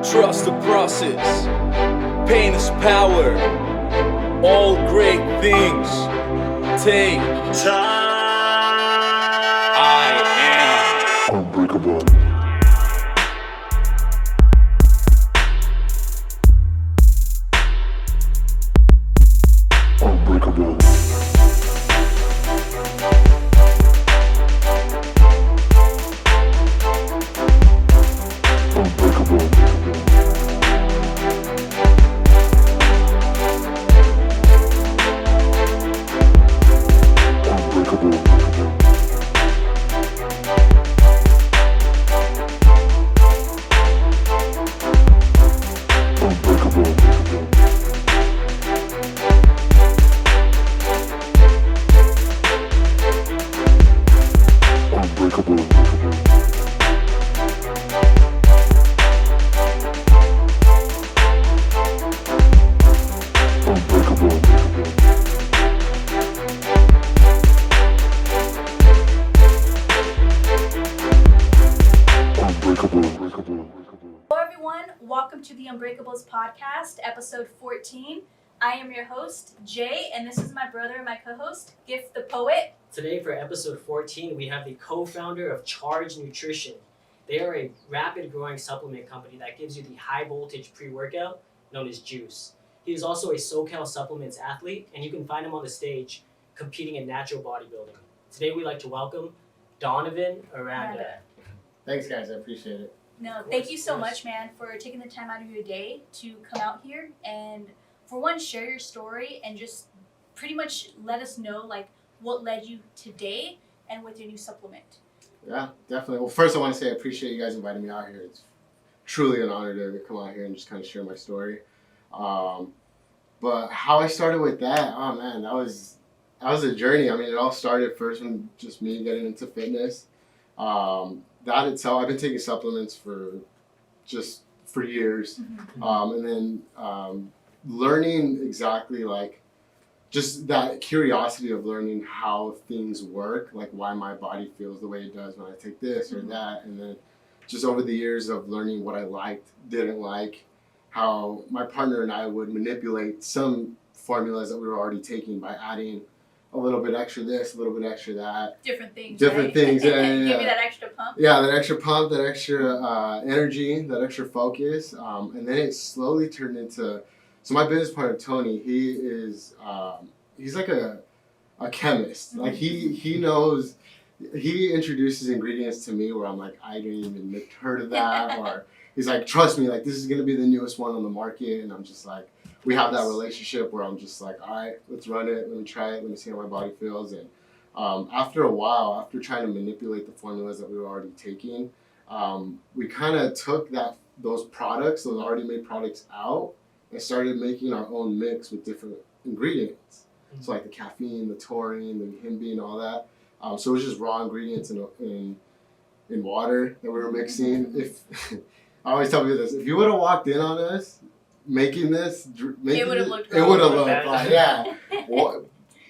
Trust the process. Pain is power. All great things take time. I am unbreakable. Unbreakable. Welcome to the Unbreakables podcast, episode 14. I am your host, Jay, and this is my brother and my co-host, Gift the Poet. Today for episode 14, we have the co-founder of Charge Nutrition. They are a rapid growing supplement company that gives you the high voltage pre-workout known as Juice. He is also a SoCal Supplements athlete, and you can find him on the stage competing in natural bodybuilding. Today we'd like to welcome Donovan Aranda. Thanks guys, I appreciate it. No, thank you so much, man, for taking the time out of your day to come out here and, for one, share your story and just pretty much let us know, like, what led you today and with your new supplement. Yeah, definitely. Well, first I want to say I appreciate you guys inviting me out here. It's truly an honor to come out here and just kind of share my story. But how I started with that, oh man, that was a journey. I mean, it all started first when just me getting into fitness. That itself, I've been taking supplements for years. And then learning exactly like just that curiosity of learning how things work, like why my body feels the way it does when I take this or that. And then just over the years of learning what I liked, didn't like, how my partner and I would manipulate some formulas that we were already taking by adding a little bit extra this, a little bit extra that. Different things, yeah. Give me that extra pump. Yeah, that extra pump, that extra energy, that extra focus. And then it slowly turned into, so my business partner, Tony, he is, he's like a chemist. Like he knows, he introduces ingredients to me where I'm like, I didn't even heard of that. Or he's like, trust me, like this is going to be the newest one on the market. And I'm just like, we have that relationship where I'm just like, all right, let's run it. Let me try it. Let me see how my body feels. And after a while, after trying to manipulate the formulas that we were already taking, we kind of took those products, those already made products out and started making our own mix with different ingredients. So like the caffeine, the taurine, the himbine, all that. So it was just raw ingredients in water that we were mixing. If I always tell people this, if you would have walked in on us, it would have looked like, yeah.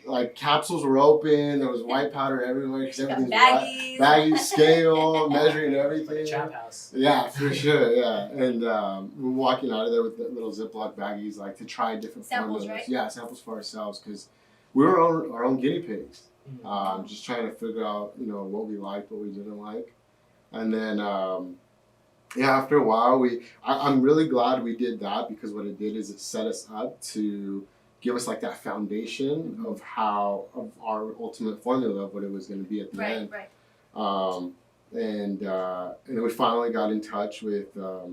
Like capsules were open, there was white powder everywhere because everything's baggy scale, measuring everything. Trap house. Yeah, for sure, yeah. And we were walking out of there with the little Ziploc baggies, like to try different samples, formulas. Right? Yeah, samples for ourselves because we were our own guinea pigs. Just trying to figure out, what we liked, what we didn't like. And then after a while, I'm really glad we did that because what it did is it set us up to give us like that foundation of our ultimate formula of what it was going to be at the end. Right. And then we finally got in touch with a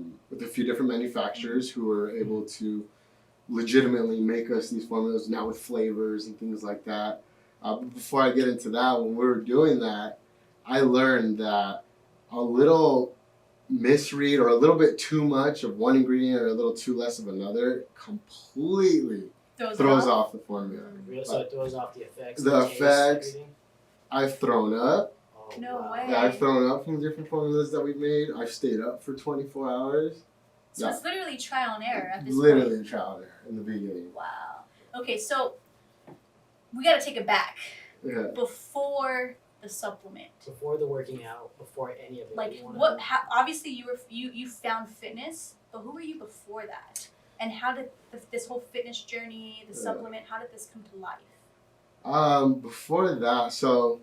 few different manufacturers who were able to legitimately make us these formulas now with flavors and things like that. But before I get into that, when we were doing that, I learned that a little misread or a little bit too much of one ingredient or a little too less of another completely throws off the formula. So it throws off the effects. The effects. I've thrown up. No way. Yeah, I've thrown up from different formulas that we've made. I've stayed up for 24 hours. So it's literally trial and error at this literally point. trial and error in the beginning. Wow. Okay, so we got to take it back. Yeah. Before the supplement? Before the working out, before any of it. Like you wanna what? know? Obviously, you found fitness, but who were you before that? And how did this whole fitness journey, the supplement, how did this come to life? Before that, so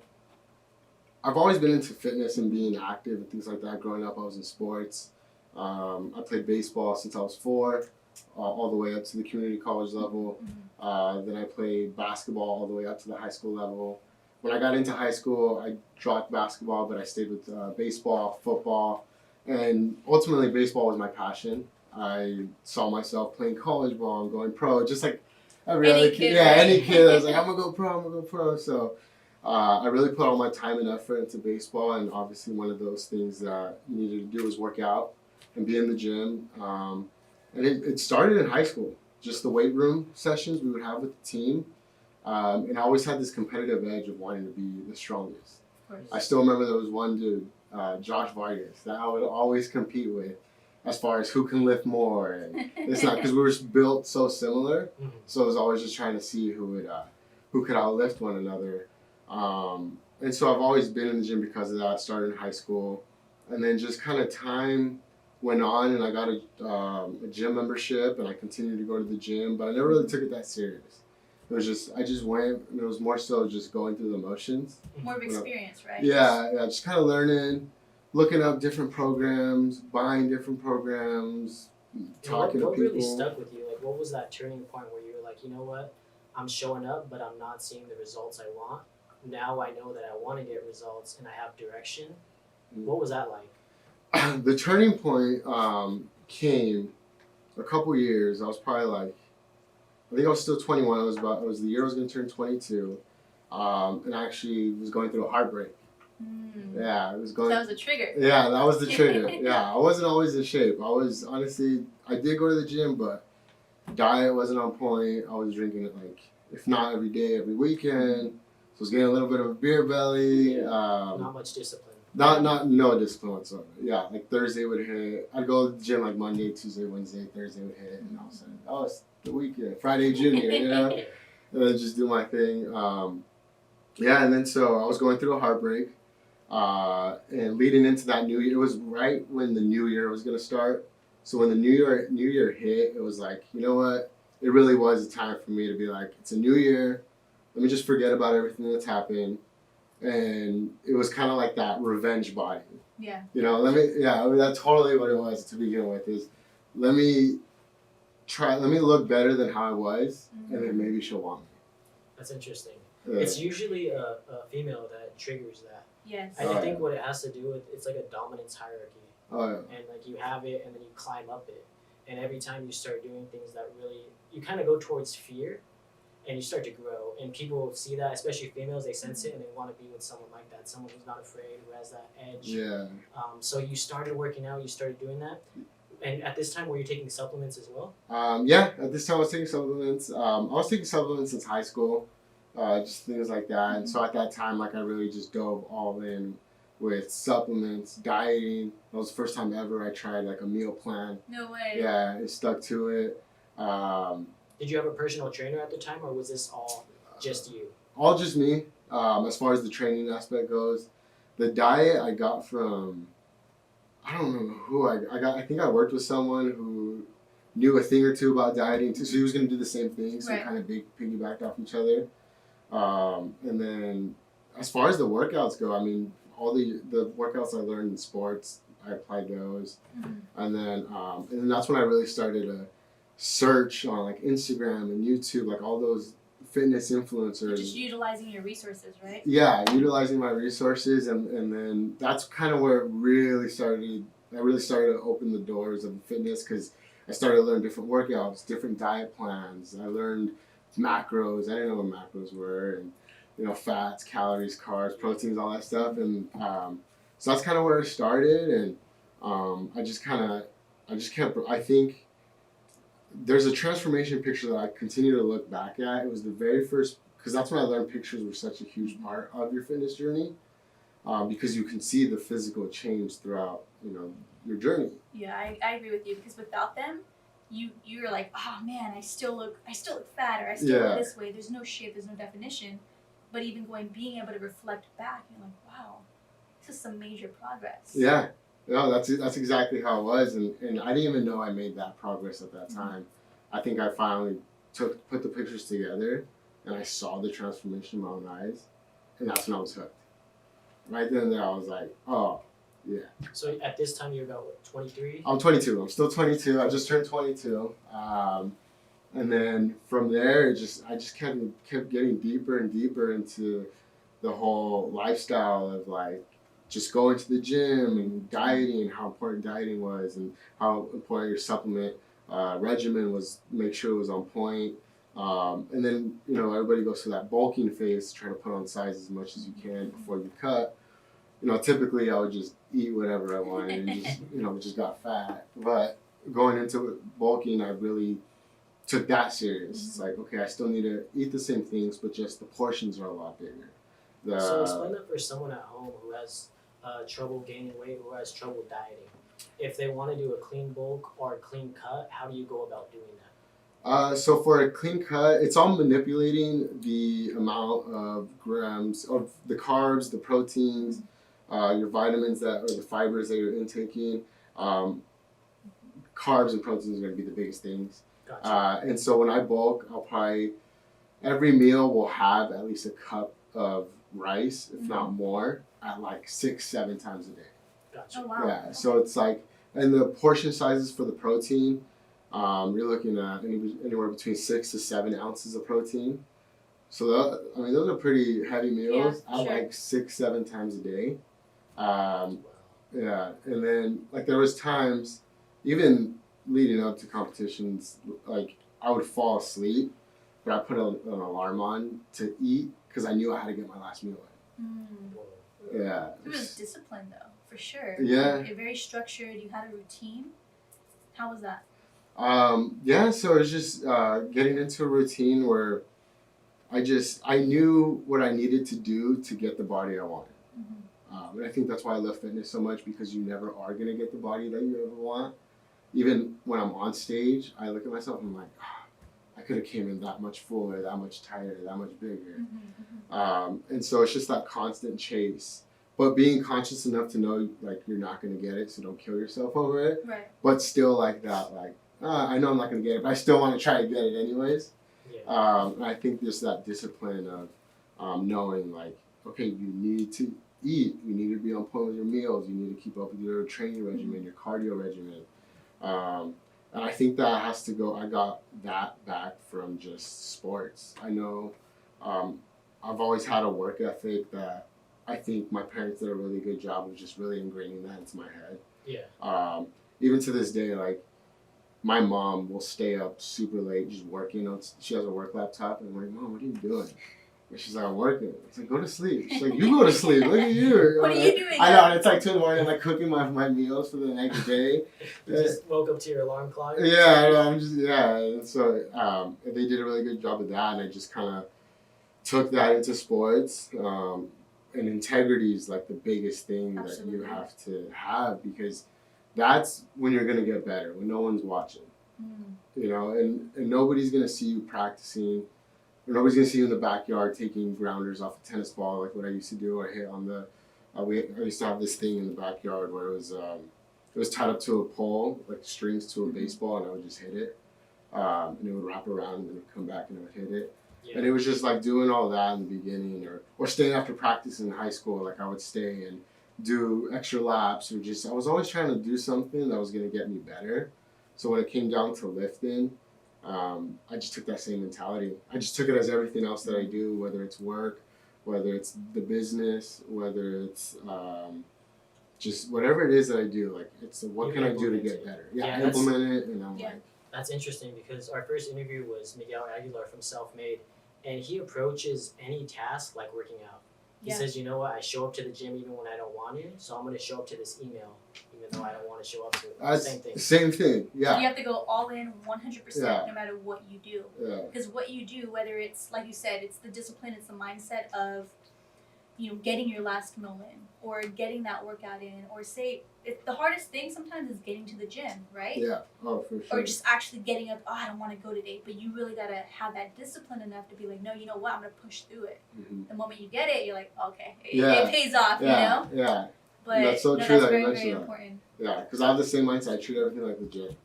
I've always been into fitness and being active and things like that. Growing up, I was in sports. I played baseball since I was 4, all the way up to the community college level. Then I played basketball all the way up to the high school level. When I got into high school, I dropped basketball, but I stayed with baseball, football, and ultimately baseball was my passion. I saw myself playing college ball and going pro, just like every Any other kid, kid. Yeah, right? any kid. I was like, I'm gonna go pro. I'm gonna go pro. So I really put all my time and effort into baseball, and obviously one of those things that you needed to do was work out and be in the gym. And it started in high school, just the weight room sessions we would have with the team. And I always had this competitive edge of wanting to be the strongest. Of course. I still remember there was one dude, Josh Vargas, that I would always compete with as far as who can lift more. And it's not because we were built so similar. So I was always just trying to see who could outlift one another. And so I've always been in the gym because of that. Started in high school. And then just kind of time went on and I got a gym membership and I continued to go to the gym, but I never really took it that serious. It was just, I just went and it was more so just going through the motions. More of experience, right? Yeah, just kind of learning, looking up different programs, buying different programs, talking to what people. really stuck with you? Like, what was that turning point where you were like, you know what, I'm showing up, but I'm not seeing the results I want. Now I know that I want to get results and I have direction. What was that like? The turning point came a couple years. I was probably like, I think I was still 21. It was the year I was going to turn 22. And I actually was going through a heartbreak. Yeah, it was going. That was a trigger. Yeah, that was the trigger. Yeah, I wasn't always in shape. I was honestly, I did go to the gym, but diet wasn't on point. I was drinking it like, if not every day, every weekend. So I was getting a little bit of a beer belly. Not much discipline. No discipline whatsoever. Yeah, like Thursday would hit. I'd go to the gym like Monday, Tuesday, Wednesday, Thursday would hit, and all of a sudden, oh, it's the weekend, Friday Junior, you know, and then just do my thing. Yeah, and then so I was going through a heartbreak, and leading into that new year, it was right when the new year was gonna start. So when the new year hit, it was like, you know what? It really was a time for me to be like, it's a new year. Let me just forget about everything that's happened. And it was kind of like that revenge body. Yeah. You know, that's totally what it was to begin with, is let me look better than how I was, and then maybe she'll want me. That's interesting. It's usually a female that triggers that. Yes. And I think what it has to do with, it's like a dominance hierarchy. Oh, yeah. And like you have it and then you climb up it. And every time you start doing things that really, you kind of go towards fear and you start to grow. And people see that, especially females, they sense it and they want to be with someone like that, someone who's not afraid, who has that edge. Yeah. So you started working out, you started doing that. And at this time, were you taking supplements as well? Yeah, at this time I was taking supplements. I was taking supplements since high school, just things like that. And so at that time, like I really just dove all in with supplements, dieting. That was the first time ever I tried like a meal plan. No way. Yeah, it stuck to it. Did you have a personal trainer at the time, or was this all just you? All just me. As far as the training aspect goes, the diet I got from, I don't remember who I got. I think I worked with someone who knew a thing or two about dieting too, so he was going to do the same thing. So Right. kind of piggybacked off each other. And then as far as the workouts go, I mean, all the workouts I learned in sports, I applied those. And then that's when I really started to search on like Instagram and YouTube, like all those fitness influencers. You're just utilizing your resources, right? Yeah, utilizing my resources, and then that's kind of where it really started. I really started to open the doors of fitness, because I started to learn different workouts, different diet plans. I learned macros. I didn't know what macros were, and fats, calories, carbs, proteins, all that stuff. And so that's kind of where it started. And I think there's a transformation picture that I continue to look back at. It was the very first, because that's when I learned pictures were such a huge part of your fitness journey, because you can see the physical change throughout, your journey. Yeah, I agree with you, because without them, you're like, oh man, I still look fat, or I still look this way. There's no shape, there's no definition. but even being able to reflect back, you're like, wow, this is some major progress. Yeah. No, that's exactly how it was, and I didn't even know I made that progress at that time. I think I finally put the pictures together, and I saw the transformation in my own eyes, and that's when I was hooked. Right then and there, I was like, oh, yeah. So at this time, you're about what, 23? I'm 22. I'm still 22. I just turned 22. And then from there, I just kept getting deeper and deeper into the whole lifestyle of like just going to the gym and dieting, how important dieting was, and how important your supplement regimen was. Make sure it was on point. And then everybody goes through that bulking phase, trying to put on size as much as you can before you cut. Typically I would just eat whatever I wanted and just got fat. But going into bulking, I really took that serious. It's like, okay, I still need to eat the same things, but just the portions are a lot bigger. So explain that for someone at home who has trouble gaining weight, who has trouble dieting. If they want to do a clean bulk or a clean cut, how do you go about doing that? So for a clean cut, it's all manipulating the amount of grams of the carbs, the proteins, your vitamins or the fibers that you're intaking. Carbs and proteins are going to be the biggest things. Gotcha. And so when I bulk, every meal will have at least a cup of rice, if not more, at like 6-7 times a day. Gotcha. Oh, wow. Yeah, so it's like, and the portion sizes for the protein, you're looking at anywhere between 6 to 7 ounces of protein. So those are pretty heavy meals. Yeah, I sure. like 6-7 times a day. Yeah, and then like there was times, even leading up to competitions, like I would fall asleep, but I put an alarm on to eat because I knew I had to get my last meal in. Yeah. It was discipline though, for sure. Yeah. You're very structured. You had a routine. How was that? Yeah, so it was just getting into a routine where I knew what I needed to do to get the body I wanted. And I think that's why I love fitness so much, because you never are going to get the body that you ever want. Even when I'm on stage, I look at myself and I'm like, I could have came in that much fuller, that much tighter, that much bigger. And so it's just that constant chase. But being conscious enough to know like you're not going to get it, so don't kill yourself over it. Right. But still like that, like, I know I'm not going to get it, but I still want to try to get it anyways. Yeah. I think there's that discipline of knowing like, okay, you need to eat, you need to be on point with your meals, you need to keep up with your training regimen, your cardio regimen. And I think that has to go, I got that back from just sports. I know I've always had a work ethic that I think my parents did a really good job of just really ingraining that into my head. Yeah. Even to this day, like, my mom will stay up super late just working on, she has a work laptop, and I'm like, Mom, what are you doing? And she's like, I'm working. It's like, go to sleep. She's like, you go to sleep. Look at you. What are you doing? I know, and it's like 2 in the morning, I'm like cooking my meals for the next day. You just woke up to your alarm clock? Yeah, and so they did a really good job of that, and I just kind of took that into sports. And integrity is like the biggest thing Absolutely. that you have to have, because that's when you're going to get better, when no one's watching. And nobody's going to see you practicing, or nobody's going to see you in the backyard taking grounders off a tennis ball like what I used to do, or hit on the, I used to have this thing in the backyard where it was tied up to a pole, like strings to a baseball, and I would just hit it. And it would wrap around, and then it would come back and I would hit it. Yeah. And it was just like doing all that in the beginning, or staying after practice in high school. Like I would stay and do extra laps, or I was always trying to do something that was going to get me better. So when it came down to lifting, I just took that same mentality. I just took it as everything else that I do, whether it's work, whether it's the business, whether it's just whatever it is that I do. Like, it's what can I do to get better? Yeah, I implement it, and I'm like. That's interesting, because our first interview was Miguel Aguilar from Self-Made, and he approaches any task like working out. He says, you know what, I show up to the gym even when I don't want to, so I'm going to show up to this email even though I don't want to show up to it. Same thing. Same thing, yeah. You have to go all in 100% no matter what you do. Yeah. Because what you do, whether it's, like you said, it's the discipline, it's the mindset of getting your last meal in or getting that workout in, or say the hardest thing sometimes is getting to the gym, right? Yeah. Oh, for sure. Or just actually getting up. Oh, I don't want to go today, but you really gotta have that discipline enough to be like, no, you know what? I'm gonna push through it. Mm-hmm. The moment you get it, you're like, okay, Yeah. it pays off, Yeah. you know. Yeah. But That's so no, true that's that you very, mentioned very that. important. Yeah, because I have the same mindset. I treat everything like the gym.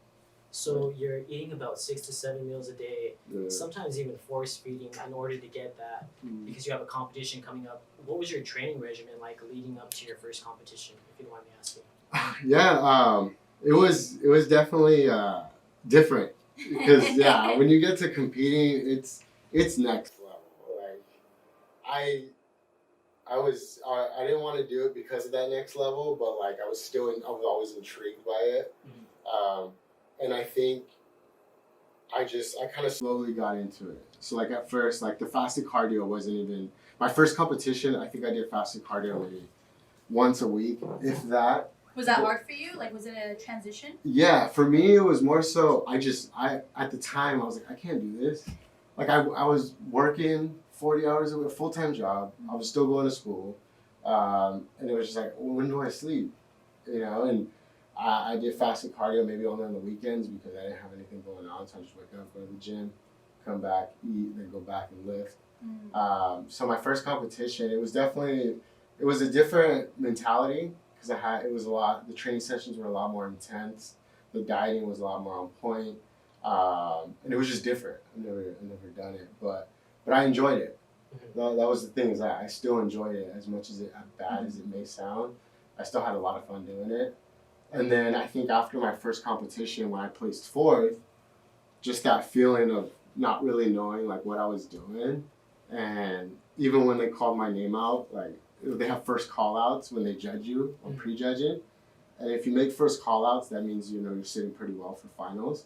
So you're eating about 6 to 7 meals a day, Yeah. sometimes even force feeding in order to get that, because you have a competition coming up. What was your training regimen like leading up to your first competition, if you don't mind me asking? Yeah, it was definitely different because when you get to competing, it's next level. Like I didn't want to do it because of that next level, but like I was always intrigued by it, and I think I kind of slowly got into it. So like at first, like the fasted cardio wasn't even my first competition. I think I did fasted cardio maybe once a week, if that. Was that hard for you? Like, was it a transition? Yeah, for me it was more so I at the time I was like, I can't do this. Like I was working 40 hours a week, a full-time job. I was still going to school, and it was just like, well, when do I sleep? And I did fasted cardio maybe only on the weekends because I didn't have anything going on. So I just wake up, go to the gym, come back, eat, then go back and lift. So my first competition, it was a different mentality because the training sessions were a lot more intense. The dieting was a lot more on point. And it was just different. I've never done it, but I enjoyed it. That was the thing, is that I still enjoyed it as much as bad as it may sound. I still had a lot of fun doing it. And then I think after my first competition, when I placed fourth, just that feeling of not really knowing like what I was doing, and even when they called my name out, like they have first call outs when they judge you or prejudging, and if you make first call outs, that means you're sitting pretty well for finals.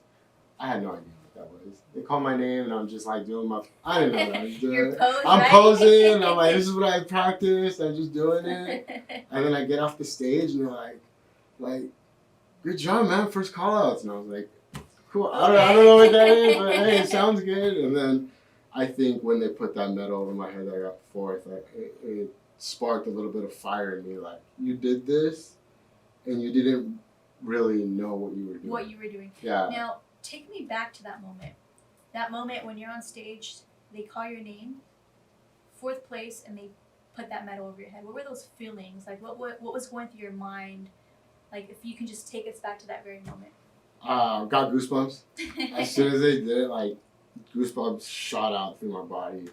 I had no idea what that was. They called my name and I'm just like doing I didn't know what I was doing. I'm posing and I'm like, this is what I practiced, I'm just doing it. And then I get off the stage and they're like, good job, man, first call outs. And I was like, cool, I don't know what that is, but hey, it sounds good. And then I think when they put that medal over my head that I got fourth, it sparked a little bit of fire in me. Like, you did this and you didn't really know what you were doing. Yeah. Now, take me back to that moment. That moment when you're on stage, they call your name, fourth place, and they put that medal over your head. What were those feelings? Like, what was going through your mind? Like, if you can just take us back to that very moment. Got goosebumps. As soon as they did it, like, goosebumps shot out through my body.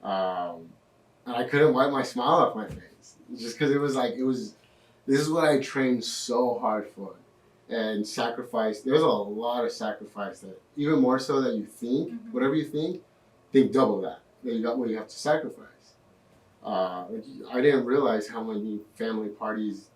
And I couldn't wipe my smile off my face. Just because this is what I trained so hard for. And sacrifice, there's a lot of sacrifice that, even more so that you think, whatever you think double that you got what you have to sacrifice. I didn't realize how many family parties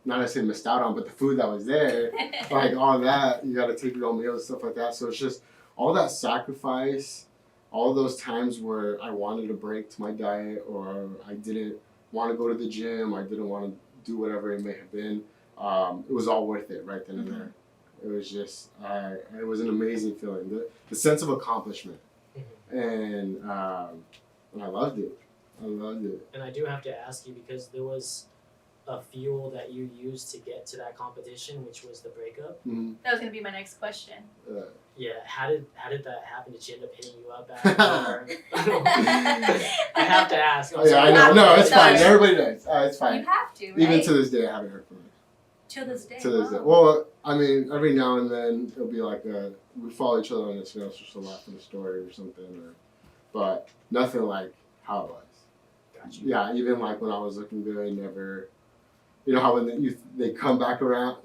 not necessarily missed out on, but the food that was there, like all that, you got to take your own meals and stuff like that. So it's just all that sacrifice, all those times where I wanted a break to my diet, or I didn't want to go to the gym, I didn't want to do whatever it may have been. It was all worth it right then and there. It was just, it was an amazing feeling. The sense of accomplishment. And I loved it. And I do have to ask you, because there was a fuel that you used to get to that competition, which was the breakup. That was going to be my next question. Yeah, how did that happen? Did she end up hitting you up after? I have to ask. I know. No, it's fine. Everybody does. It's fine. You have to, right? Even to this day, I haven't heard from her. To this day. Well, I mean, every now and then it'll be like we follow each other on Instagram, it's just a laugh in the story or something, but nothing like how it was. Gotcha. Yeah, even like when I was looking good, never. You know how when they come back around,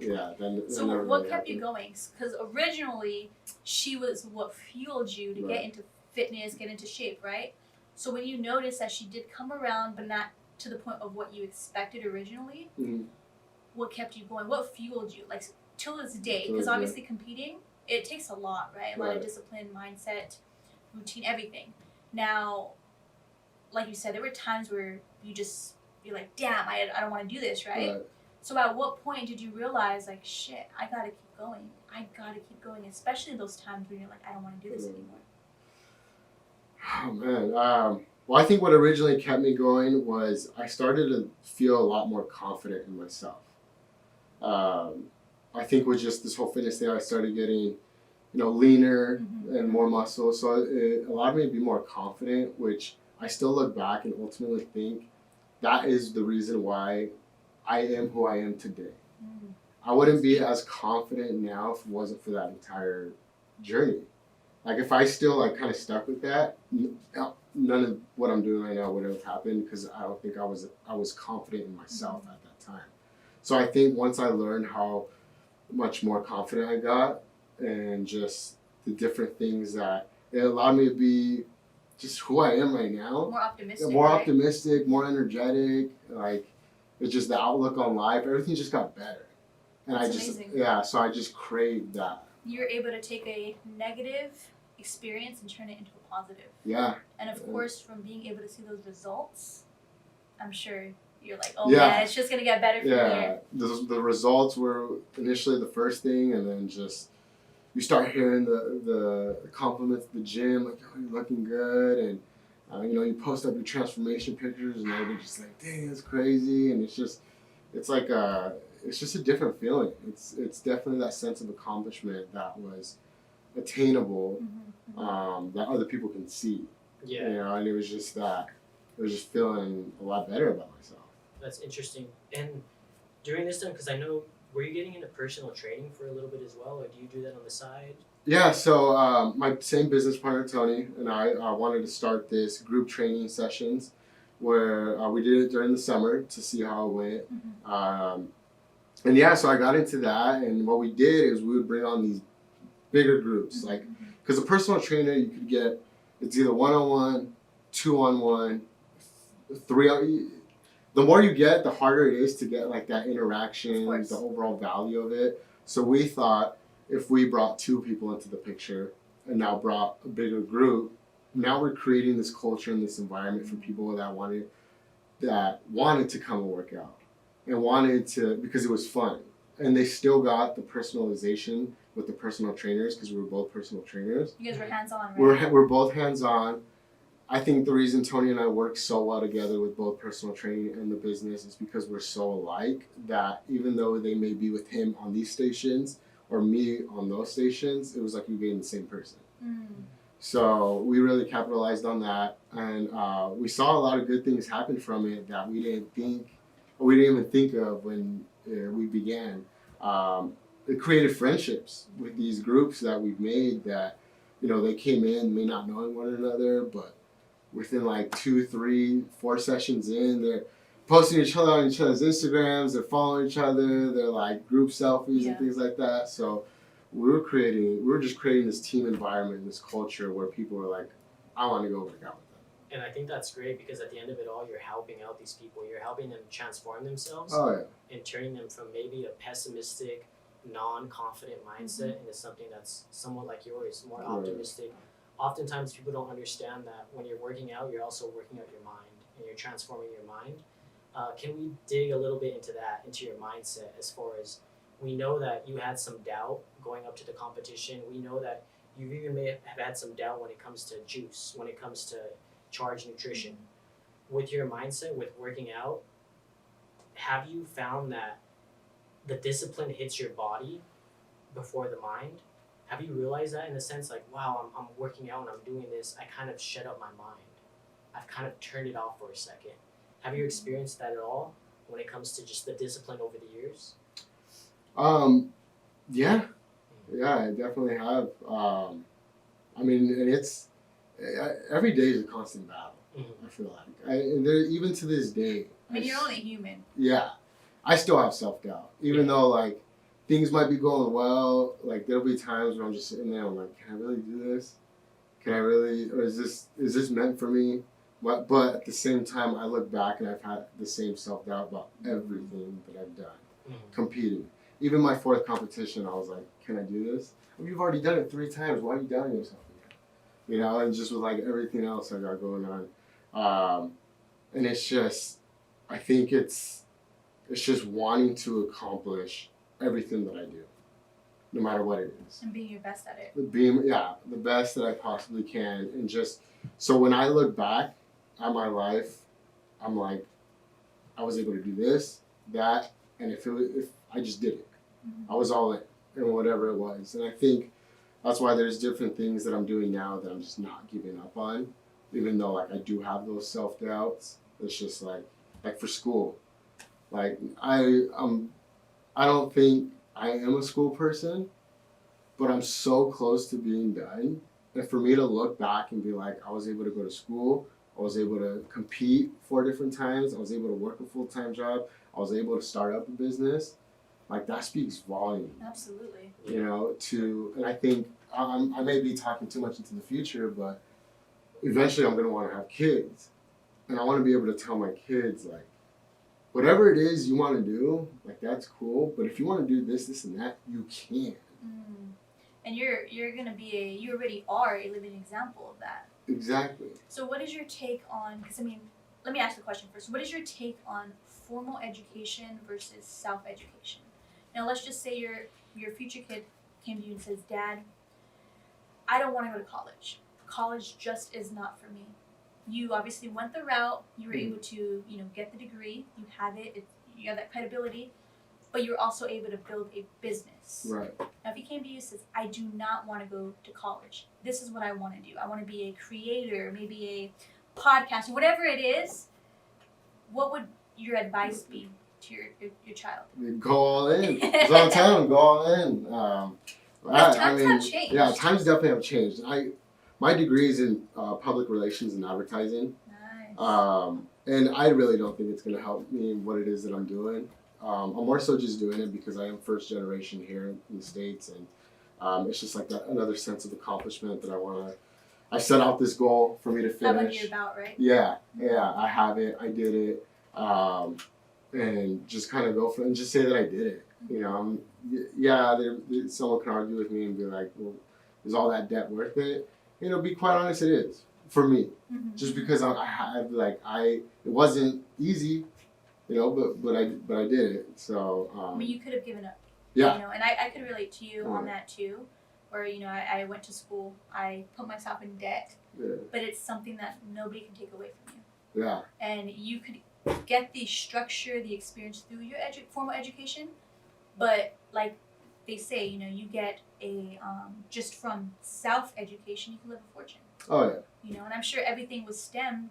So what kept you going? Because originally she was what fueled you to get into fitness, get into shape, right? So when you noticed that she did come around, but not to the point of what you expected originally, what kept you going? What fueled you? Like, till this day, because obviously competing, it takes a lot, right? A lot of discipline, mindset, routine, everything. Now, like you said, there were times where you're like, damn, I don't want to do this, right? So at what point did you realize, like, shit, I gotta keep going, especially those times when you're like, I don't want to do this anymore? Oh man, Well, I think what originally kept me going was I started to feel a lot more confident in myself. I think with just this whole fitness thing, I started getting, leaner and more muscle. So it allowed me to be more confident, which I still look back and ultimately think that is the reason why I am who I am today. I wouldn't be as confident now if it wasn't for that entire journey. Like if I still kind of stuck with that, none of what I'm doing right now would have happened because I don't think I was confident in myself at that time. So I think once I learned how much more confident I got and just the different things that it allowed me to be just who I am right now. More optimistic. More right? optimistic, more energetic. Like it's just the outlook on life. Everything just got better. And That's I just amazing. so I just craved that. You're able to take a negative experience and turn it into a positive. Yeah. And of course, from being able to see those results, I'm sure you're like, oh Yeah. man, it's just gonna get better from here. The results were initially the first thing, and then just you start hearing the compliments at the gym, like, oh, you're looking good, and you post up your transformation pictures, and they're just like, dang, that's crazy, and it's just a different feeling. It's definitely that sense of accomplishment that was attainable, that other people can see. Yeah. And it was just feeling a lot better about myself. That's interesting. And during this time, because I know, were you getting into personal training for a little bit as well, or do you do that on the side? Yeah, so my same business partner, Tony, and I wanted to start this group training sessions where we did it during the summer to see how it went. And yeah, so I got into that, and what we did is we would bring on these bigger groups, because a personal trainer, you could get, it's either 1-on-1, 2-on-1, 3-on. The more you get, the harder it is to get like that interaction, the overall value of it. So we thought if we brought 2 people into the picture and now brought a bigger group, now we're creating this culture and this environment for people that wanted to come and work out and wanted to, because it was fun. And they still got the personalization with the personal trainers because we were both personal trainers. You guys were hands-on, right? We're both hands-on. I think the reason Tony and I work so well together with both personal training and the business is because we're so alike that even though they may be with him on these stations or me on those stations, it was like we were getting the same person. So we really capitalized on that, and we saw a lot of good things happen from it that we didn't even think of when we began. It created friendships with these groups that we've made that, they came in may not knowing one another, but within like 2, 3, 4 sessions in, they're posting each other on each other's Instagrams, they're following each other, they're like group selfies and things like that. So we were just creating this team environment, this culture where people were like, I want to go work out with them. And I think that's great because at the end of it all, you're helping out these people. You're helping them transform themselves and turning them from maybe a pessimistic, non-confident mindset into something that's somewhat like yours, more optimistic. Oftentimes people don't understand that when you're working out, you're also working out your mind and you're transforming your mind. Can we dig a little bit into that, into your mindset, as far as we know that you had some doubt going up to the competition. We know that you even may have had some doubt when it comes to juice, when it comes to charge nutrition. With your mindset, with working out, have you found that the discipline hits your body before the mind? Have you realized that in the sense like, wow, I'm working out and I'm doing this, I kind of shut up my mind. I've kind of turned it off for a second. Have you experienced that at all when it comes to just the discipline over the years? Yeah, I definitely have. I mean, and it's every day is a constant battle. I feel like, and there, even to this day. I mean, you're only human. Yeah, I still have self-doubt, even though like things might be going well. Like there'll be times where I'm just sitting there, I'm like, can I really do this? Can I really, or is this meant for me? But at the same time, I look back and I've had the same self-doubt about everything that I've done, competing. Even my 4th competition, I was like, can I do this? Well, you've already done it 3 times. Why are you doubting yourself again? And just with like everything else I got going on. And it's just, I think it's just wanting to accomplish everything that I do, no matter what it is. And being your best at it. Being, the best that I possibly can. And just, so when I look back at my life, I'm like, I was able to do this, that, and if I just did it, I was all in whatever it was. And I think that's why there's different things that I'm doing now that I'm just not giving up on, even though like I do have those self doubts. It's just like for school, like I don't think I am a school person, but I'm so close to being done. And for me to look back and be like, I was able to go to school, I was able to compete 4 different times, I was able to work a full-time job, I was able to start up a business, like that speaks volume. Absolutely. You know, and I think I may be talking too much into the future, but eventually I'm going to want to have kids. And I want to be able to tell my kids, like, whatever it is you want to do, like, that's cool. But if you want to do this, and that, you can. And you're going to be you already are a living example of that. Exactly. So what is your take on, because I mean, let me ask the question first. What is your take on formal education versus self-education? Now, let's just say your future kid came to you and says, Dad, I don't want to go to college. College just is not for me. You obviously went the route. You were able to, get the degree. You have it. You have that credibility. But you're also able to build a business. Right. Now, if he came to you and says, I do not want to go to college. This is what I want to do. I want to be a creator, maybe a podcaster, whatever it is. What would your advice be to your child? Go all in. That's what I'm telling them. Go all in. Times have changed. Yeah, times definitely have changed. My degree is in public relations and advertising. Nice. And I really don't think it's going to help me in what it is that I'm doing. I'm more so just doing it because I am first generation here in the States, and it's just like another sense of accomplishment that I set out this goal for me to finish. How about you're about, right? Yeah, I have it, I did it, and just kind of go for it and just say that I did it. Someone can argue with me and be like, well, is all that debt worth it? Be quite honest, it is for me. Just because it wasn't easy. But I did it. So. I mean, you could have given up. Yeah. And I could relate to you on that too, where I went to school, I put myself in debt, but it's something that nobody can take away from you. Yeah. And you could get the structure, the experience through your formal education, but like they say, you get a just from self-education, you can live a fortune. Oh yeah. And I'm sure everything was stemmed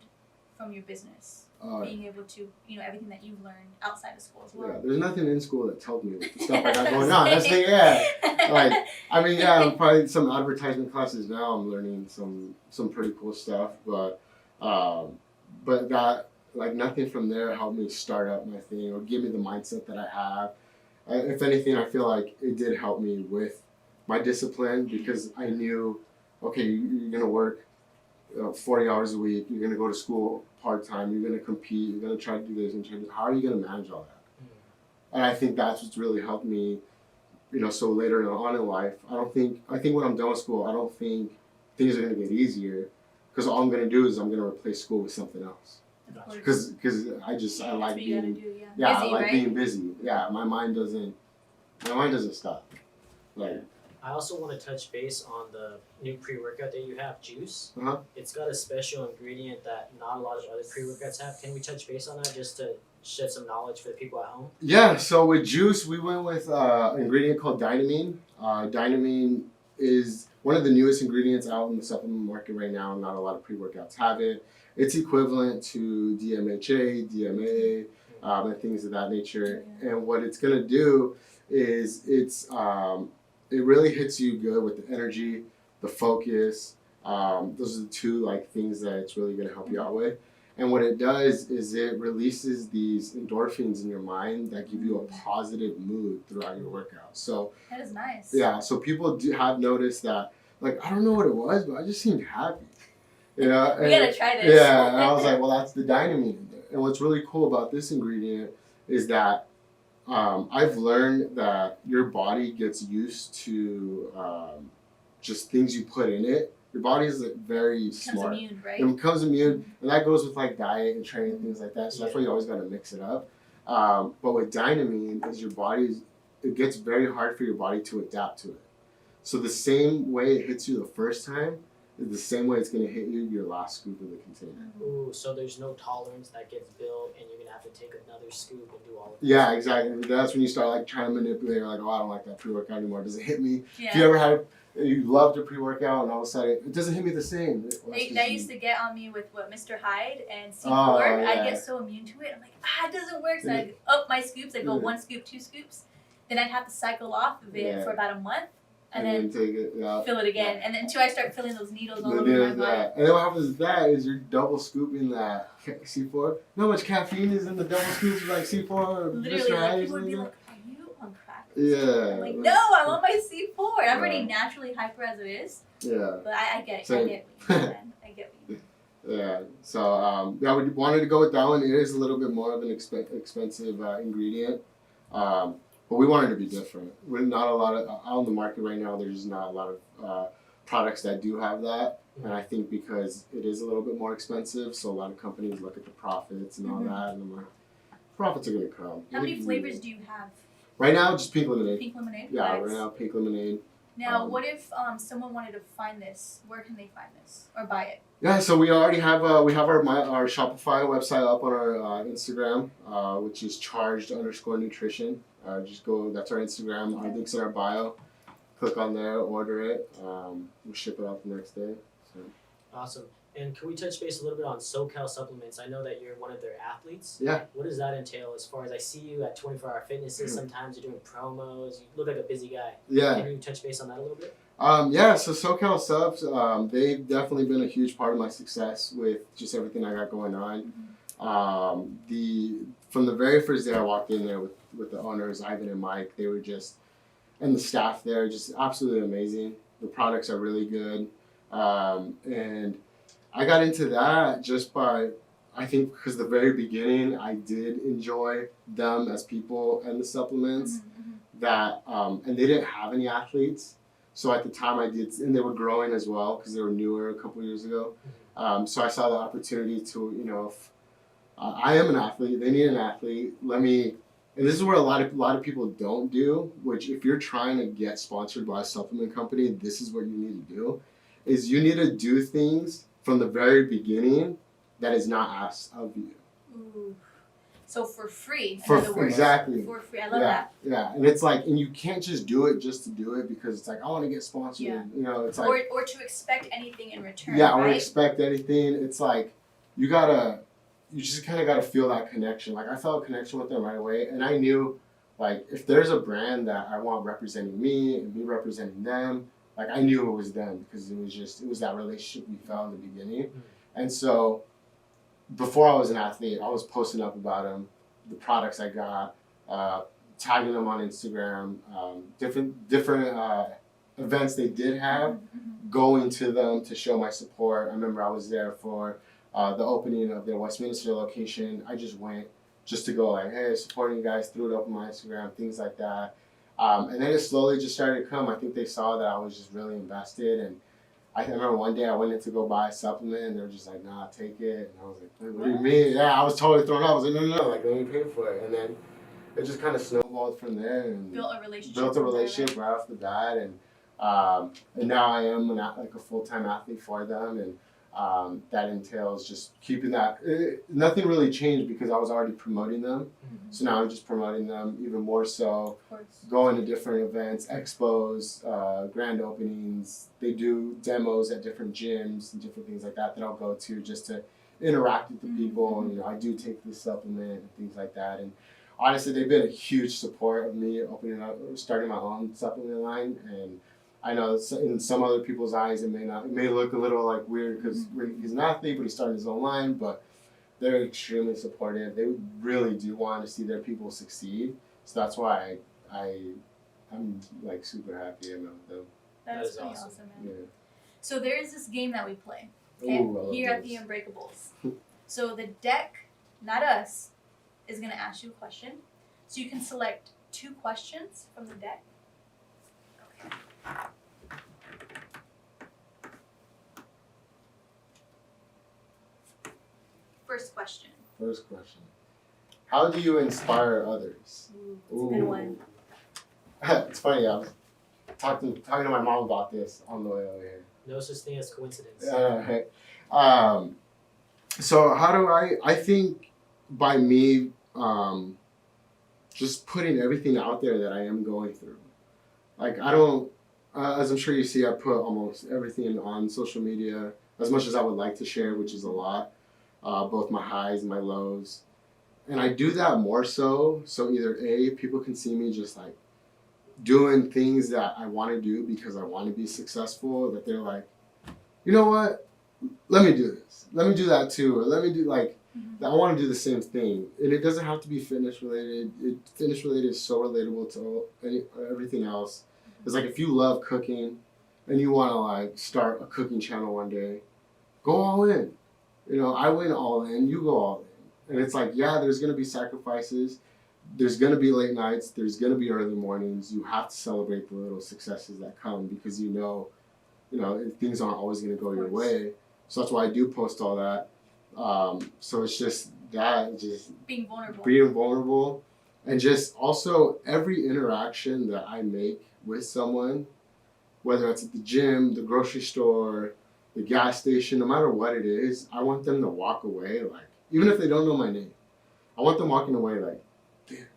from your business. Being Yeah. able to, everything that you've learned outside of school as well. Yeah, there's nothing in school that told me the stuff I got going on. That's the, yeah. I'm probably some advertisement classes now. I'm learning some pretty cool stuff, but that nothing from there helped me start up my thing or give me the mindset that I have. If anything, I feel like it did help me with my discipline because I knew, okay, you're gonna work 40 hours a week, you're going to go to school part-time, you're going to compete, you're going to try to do this, how are you going to manage all that? And I think that's what's really helped me, so later on in life, I think when I'm done with school, I don't think things are going to get easier because all I'm going to do is I'm going to replace school with something else. Because I like being, busy, I like right? being busy. Yeah, my mind doesn't stop. I also want to touch base on the new pre-workout that you have, Juice. Uh-huh. It's got a special ingredient that not a lot of other pre-workouts have. Can we touch base on that just to shed some knowledge for the people at home? Yeah, so with Juice, we went with an ingredient called dynamine. Dynamine is one of the newest ingredients out in the supplement market right now. Not a lot of pre-workouts have it. It's equivalent to DMHA, DMA, and things of that nature. And what it's going to do is it really hits you good with the energy, the focus. Those are the two things that it's really going to help you out with. And what it does is it releases these endorphins in your mind that give you a positive mood throughout your workout. So that is nice. Yeah, so people have noticed that, I don't know what it was, but I just seemed happy. We gotta try this. Yeah, and I was like, well, that's the dynamine in there. And what's really cool about this ingredient is that I've learned that your body gets used to just things you put in it. Your body is very smart. Immune, right? It becomes immune, and that goes with diet and training and things like that. So that's why you always got to mix it up. But with dynamine, is it gets very hard for your body to adapt to it. So the same way it hits you the first time, the same way it's going to hit you your last scoop of the container. Ooh, so there's no tolerance that gets built, and you're gonna have to take another scoop and do all of Yeah, exactly. That's when you start like trying to manipulate. You're like, oh, I don't like that pre-workout anymore. Does it hit me? Yeah. If you ever had, you loved a pre-workout, and all of a sudden it doesn't hit me the same. Well, That used to get on me with Mr. Hyde and C4. Oh, yeah. I get so immune to it. I'm like, it doesn't work. So I up my scoops. I go 1 scoop, 2 scoops. Then I'd have to cycle off of it for about a month, and then take it, fill it again. And then until I start filling those needles all over my body. And then what happens is that is you're double scooping that C4. You know how much caffeine is in the double scoops of like C4 or Literally, Mr. Hyde? people would be like, are you on crack? Yeah. I'm like, no, I'm on my C4. I'm already naturally hyper as it is. Yeah. But I get it. Same. I get what you mean, man. I get what you mean. Yeah. So we wanted to go with that one. It is a little bit more of an expensive ingredient. But we wanted to be different. We're not a lot of, out on the market right now, there's just not a lot of products that do have that. And I think because it is a little bit more expensive, so a lot of companies look at the profits and all that, and I'm like, profits are going to come. How many flavors do you have? Right now, just pink lemonade. Pink lemonade? Yeah, Nice. right now, pink lemonade. Now, what if someone wanted to find this? Where can they find this or buy it? Yeah, so we already have our Shopify website up on our Instagram, which is charged_nutrition. Just go. That's our Instagram. Our link's in our bio. Click on there, order it. We'll ship it out the next day. So. Awesome. And can we touch base a little bit on SoCal Supplements? I know that you're one of their athletes. Yeah. What does that entail as far as I see you at 24-hour fitnesses? Sometimes you're doing promos. You look like a busy guy. Yeah. Can you touch base on that a little bit? Yeah, so SoCal Subs, they've definitely been a huge part of my success with just everything I got going on. From the very first day I walked in there with the owners, Ivan and Mike, they were just, and the staff there, just absolutely amazing. The products are really good. And I got into that just by, I think because the very beginning, I did enjoy them as people and the supplements that, and they didn't have any athletes. So at the time I did, and they were growing as well because they were newer a couple years ago. So I saw the opportunity to, if I am an athlete, they need an athlete. And this is where a lot of people don't do, which if you're trying to get sponsored by a supplement company, this is what you need to do, is you need to do things from the very beginning that is not asked of you. Ooh. So for free, in For other words. exactly. For free. I love that. Yeah, and it's like, and you can't just do it just to do it because it's like, I want to get sponsored. Yeah. It's like. Or to expect anything in return, Yeah, right? or expect anything. It's like, you just kind of got to feel that connection. Like, I felt a connection with them right away, and I knew, like, if there's a brand that I want representing me and me representing them, like, I knew it was them because it was that relationship we felt in the beginning. And so, before I was an athlete, I was posting up about them, the products I got, tagging them on Instagram, different events they did have, going to them to show my support. I remember I was there for the opening of their Westminster location. I just went just to go like, hey, supporting you guys, threw it up on my Instagram, things like that. And then it slowly just started to come. I think they saw that I was just really invested. And I remember one day I went in to go buy a supplement and they were just like, nah, take it. And I was like, what do you mean? Yeah, I was totally thrown out. I was like, no, like, let me pay for it. And then it just kind of snowballed from there. And Built a relationship right off the bat. And now I am a full-time athlete for them. And that entails just keeping that. Nothing really changed because I was already promoting them. So now I'm just promoting them even more so. Of course. Going to different events, expos, grand openings. They do demos at different gyms and different things like that I'll go to just to interact with the people. And, I do take this supplement and things like that. And honestly, they've been a huge support of me starting my own supplement line. And I know in some other people's eyes, it may look a little like weird because he's an athlete, but he's starting his own line, but they're extremely supportive. They really do want to see their people succeed. So that's why I'm like super happy about them. That is pretty awesome. awesome, man. Yeah. So there is this game that we play Ooh, here at the Unbreakables. So the deck, not us, is going to ask you a question. So you can select 2 questions from the deck. Okay. First question. How do you inspire others? Ooh, that's a good one. It's funny, I was talking to my mom about this on the way over here. No such thing as coincidence. So how do I think by me just putting everything out there that I am going through. Like I don't, as I'm sure you see, I put almost everything on social media as much as I would like to share, which is a lot, both my highs and my lows. And I do that more so either A, people can see me just like doing things that I want to do because I want to be successful, that they're like, you know what, let me do this. Let me do that too. Or let me do like, I want to do the same thing. And it doesn't have to be fitness related. Fitness related is so relatable to everything else. It's like if you love cooking and you want to like start a cooking channel one day, go all in. You know, I went all in, you go all in. And it's like, yeah, there's going to be sacrifices. There's going to be late nights. There's going to be early mornings. You have to celebrate the little successes that come because you know, things aren't always going to go your way. So that's why I do post all that. So it's just that, just being vulnerable, and just also every interaction that I make with someone, whether it's at the gym, the grocery store, the gas station, no matter what it is, I want them to walk away like, even if they don't know my name, I want them walking away like, damn,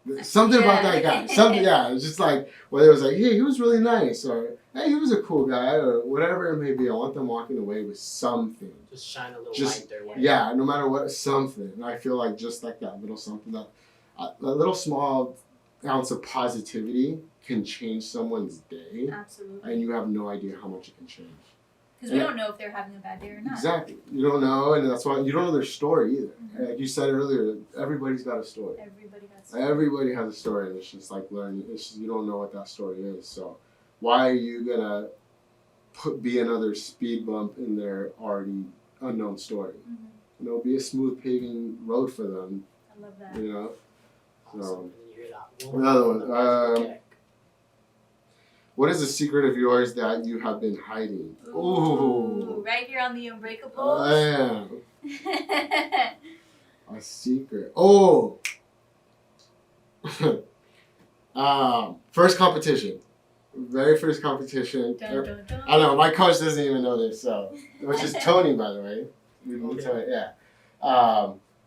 like, something about that guy. Something, yeah. It's just like, whether it was like, hey, he was really nice, or hey, he was a cool guy, or whatever it may be. I want them walking away with something. Just shine a little light their way. Yeah, no matter what, something. And I feel like just like that little something, that a little small ounce of positivity can change someone's day. Absolutely. And you have no idea how much it can change. Because we don't know if they're having a bad day or not. Exactly. You don't know, and that's why you don't know their story either. Mm-hmm. Like you said earlier, everybody's got a story. Everybody has a story, and it's just like learning. It's just, you don't know what that story is. So why are you gonna be another speed bump in their already unknown story? Mm-hmm. You know, be a smooth paving road for them. I love that. You know. Awesome. So another one. What is a secret of yours that you have been hiding? Ooh. Right here on the Unbreakables. A secret. Oh. First competition. Very first competition. Dun, dun, dun. I know, my coach doesn't even know this, so. Which is Tony, by the way. Tony, yeah.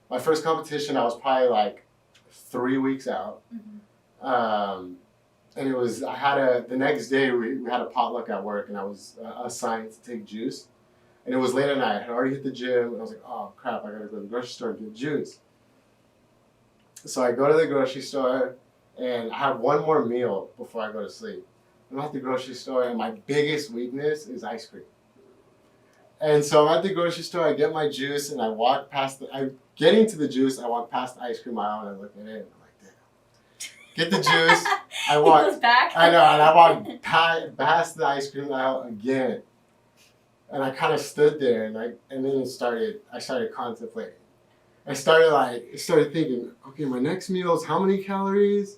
My first competition, I was probably like 3 weeks out. Mm-hmm. And it was, the next day we had a potluck at work and I was assigned to take juice. And it was late at night. I had already hit the gym and I was like, oh crap, I gotta go to the grocery store and get juice. So I go to the grocery store and I have one more meal before I go to sleep. I'm at the grocery store and my biggest weakness is ice cream. And so I'm at the grocery store, I get my juice and I walk past getting to the juice, I walk past the ice cream aisle and I look at it. Get the juice. I walk. He goes back. I know, and I walked past the ice cream aisle again, and I kind of stood there, and then I started contemplating. I started thinking, okay, my next meal is how many calories?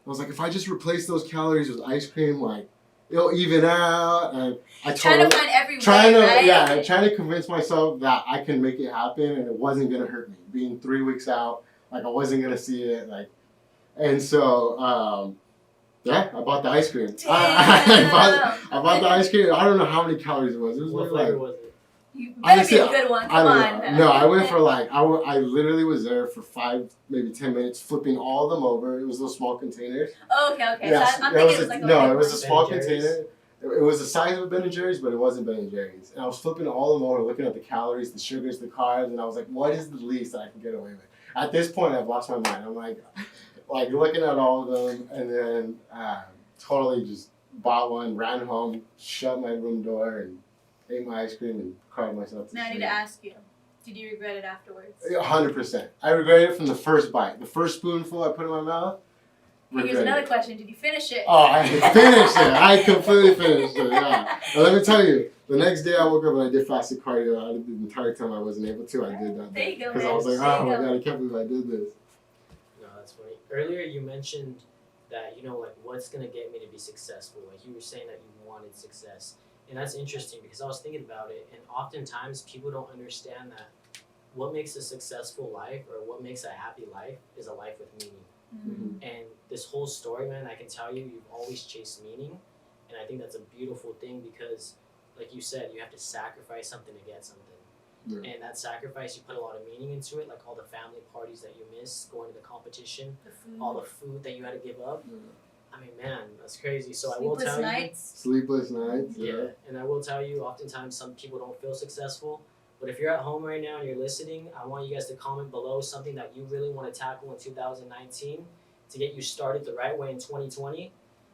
I was like, if I just replace those calories with ice cream, like it'll even out. And I trying to find every way, right? Yeah, trying to convince myself that I can make it happen, and it wasn't gonna hurt me. Being 3 weeks out, like I wasn't gonna see it, like. And so, I bought the ice cream. I bought the ice cream. I don't know how many calories it was. It was what flavor was it? You better be a good one. Come on. No, I went for like, I literally was there for 5, maybe 10 minutes, flipping all of them over. It was those small containers. Oh, okay. Yes, So I'm thinking it was like it was a small container. It was the size of a Ben & Jerry's, but it wasn't Ben & Jerry's. And I was flipping all of them over, looking at the calories, the sugars, the carbs, and I was like, what is the least that I can get away with? At this point, I've lost my mind. I'm like looking at all of them, and then totally just bought one, ran home, shut my room door, and ate my ice cream and cried myself to sleep. Now I need to ask you, did you regret it afterwards? 100%. I regret it from the first bite. The first spoonful I put in my mouth. Here's another question. Did you finish it? Oh, I finished it. I completely finished it, yeah. But let me tell you, the next day I woke up and I did fasted cardio. The entire time I wasn't able to, I did that. There you go, because I was like, oh my God, I can't believe I did this. No, that's funny. Earlier you mentioned that, like what's going to get me to be successful. Like you were saying that you wanted success. And that's interesting because I was thinking about it, and oftentimes people don't understand that what makes a successful life or what makes a happy life is a life with meaning. Mm-hmm. And this whole story, man, I can tell you, you've always chased meaning. And I think that's a beautiful thing because, like you said, you have to sacrifice something to get something. Yeah. And that sacrifice, you put a lot of meaning into it, like all the family parties that you miss, going to the competition, The food. all the food that you had to give up. Yeah. I mean, man, that's crazy. So I Sleepless will tell nights. Sleepless nights. you, yeah, and I will tell you, oftentimes some people don't feel successful. But if you're at home right now and you're listening, I want you guys to comment below something that you really want to tackle in 2019 to get you started the right way in 2020.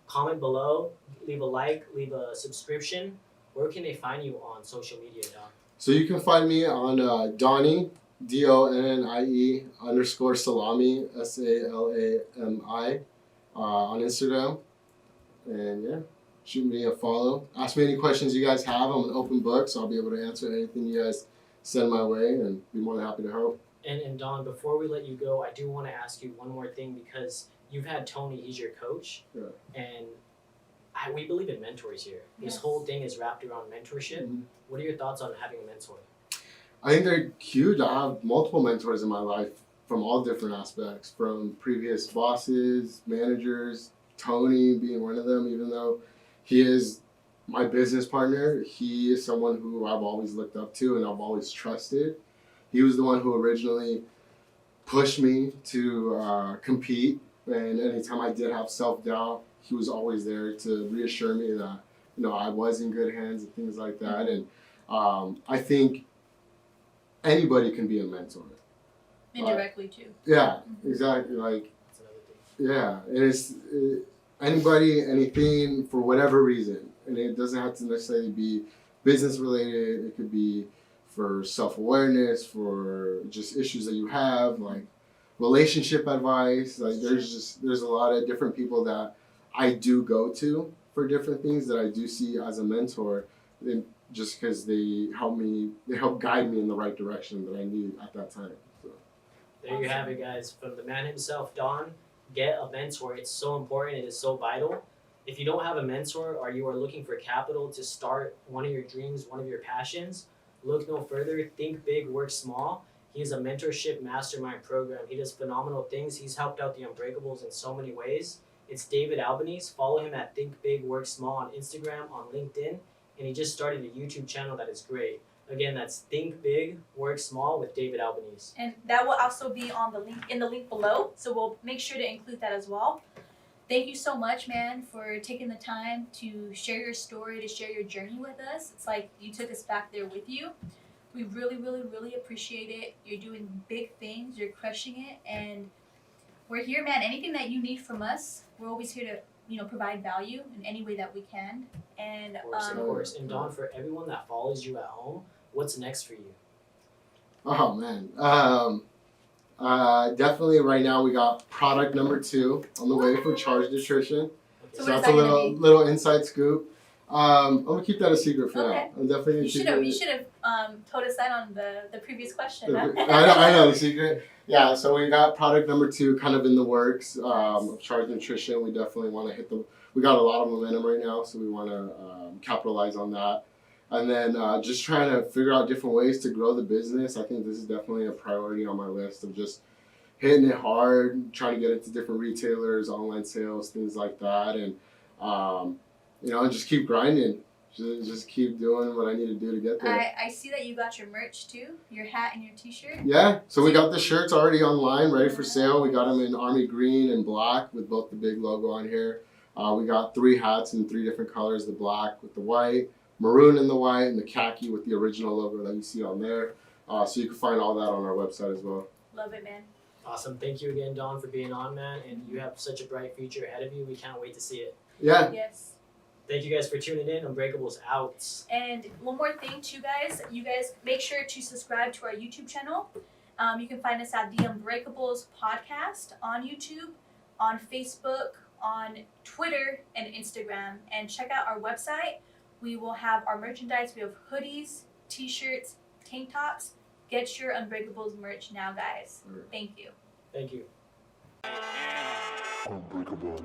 Comment below, leave a like, leave a subscription. Where can they find you on social media, Don? So you can find me on Donnie, DONNIE _ Salami, SALAMI, on Instagram. And yeah, shoot me a follow. Ask me any questions you guys have. I'm an open book, so I'll be able to answer anything you guys send my way and be more than happy to help. And Don, before we let you go, I do want to ask you one more thing because you've had Tony, he's your coach. Yeah. And we believe in mentors here. This Yes. whole thing is wrapped around mentorship. Mhm. What are your thoughts on having a mentor? I think they're huge. I have multiple mentors in my life from all different aspects, from previous bosses, managers, Tony being one of them, even though he is my business partner. He is someone who I've always looked up to and I've always trusted. He was the one who originally pushed me to compete, and anytime I did have self-doubt, he was always there to reassure me that, you know, I was in good hands and things like that. And I think anybody can be a mentor. Indirectly too. Yeah, exactly. Like, That's another thing. yeah, and it's anybody, anything, for whatever reason, and it doesn't have to necessarily be business related. It could be for self-awareness, for just issues that you have, like relationship advice. Like, there's a lot of different people that I do go to for different things that I do see as a mentor, and just because they help guide me in the right direction that I need at that time. So. There you have it, guys. From the man himself, Don, get a mentor. It's so important. It is so vital. If you don't have a mentor or you are looking for capital to start one of your dreams, one of your passions, look no further. Think big, work small. He is a mentorship mastermind program. He does phenomenal things. He's helped out the Unbreakables in so many ways. It's David Albanese. Follow him at Think Big, Work Small on Instagram, on LinkedIn. And he just started a YouTube channel that is great. Again, that's Think Big, Work Small with David Albanese. And that will also be on the link below. So we'll make sure to include that as well. Thank you so much, man, for taking the time to share your story, to share your journey with us. It's like you took us back there with you. We really, really, really appreciate it. You're doing big things. You're crushing it. And we're here, man. Anything that you need from us, we're always here to, provide value in any way that we can. And Of course. And Don, for everyone that follows you at home, what's next for you? Oh man, definitely right now we got product number 2 on the way from Charge Nutrition. Okay. So So what is that's that a gonna little inside scoop. I'm gonna keep that a secret for Okay. now. I'm definitely gonna keep you it. should have told us that on the previous question. Huh? I know the secret. Yeah, so we got product number 2 kind of in the works of Charge Nutrition. We definitely want to hit them. We got a lot of momentum right now, so we want to capitalize on that. And then just trying to figure out different ways to grow the business. I think this is definitely a priority on my list of just hitting it hard, trying to get into different retailers, online sales, things like that. And, and just keep grinding. Just keep doing what I need to do to get there. I see that you got your merch too, your hat and your t-shirt. Yeah, so we got the shirts already online, ready for sale. We got them in army green and black with both the big logo on here. We got 3 hats in 3 different colors, the black with the white, maroon and the white, and the khaki with the original logo that you see on there. So you can find all that on our website as well. Love it, man. Awesome. Thank you again, Don, for being on, man. And you have such a bright future ahead of you. We can't wait to see it. Yeah. Yes. Thank you guys for tuning in. Unbreakables out. And one more thing too, guys. You guys make sure to subscribe to our YouTube channel. You can find us at the Unbreakables podcast on YouTube, on Facebook, on Twitter, and Instagram. And check out our website. We will have our merchandise. We have hoodies, t-shirts, tank tops. Get your Unbreakables merch now, guys. Thank you. Thank you. Unbreakable.